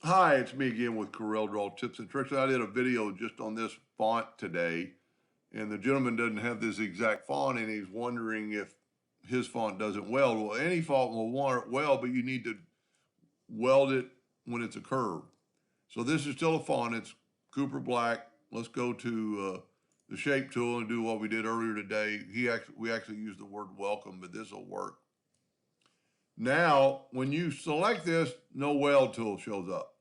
Hi, it's me again with Corel Draw Tips and Tricks. I did a video just on this font today, and the gentleman doesn't have this exact font, and he's wondering if his font doesn't weld. Well, any font will want it weld, but you need to weld it when it's a curve. So this is still a font. It's Cooper Black. Let's go to the shape tool and do what we did earlier today. We actually used the word welcome, but this will work. Now, when you select this, no weld tool shows up.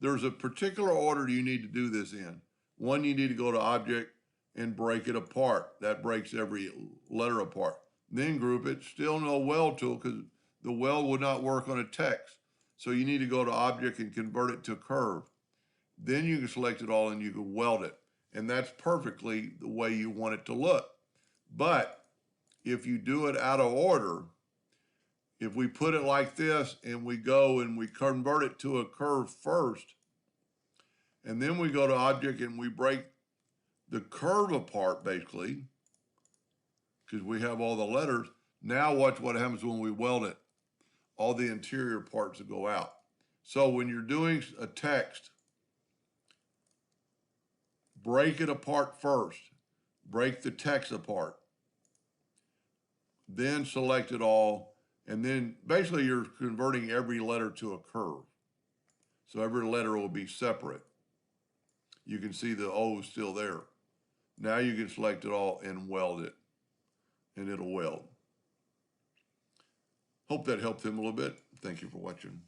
There's a particular order you need to do this in. One, you need to go to Object and break it apart. That breaks every letter apart. Then group it. Still no weld tool because the weld would not work on a text. So you need to go to Object and convert it to curve. Then you can select it all and you can weld it. And that's perfectly the way you want it to look. But if you do it out of order, if we put it like this and we go and we convert it to a curve first, and then we go to Object and we break the curve apart, basically, because we have all the letters. Now watch what happens when we weld it. All the interior parts will go out. So when you're doing a text, break it apart first. Break the text apart. Then select it all. And then basically you're converting every letter to a curve. So every letter will be separate. You can see the O is still there. Now you can select it all and weld it, and it'll weld. Hope that helped him a little bit. Thank you for watching.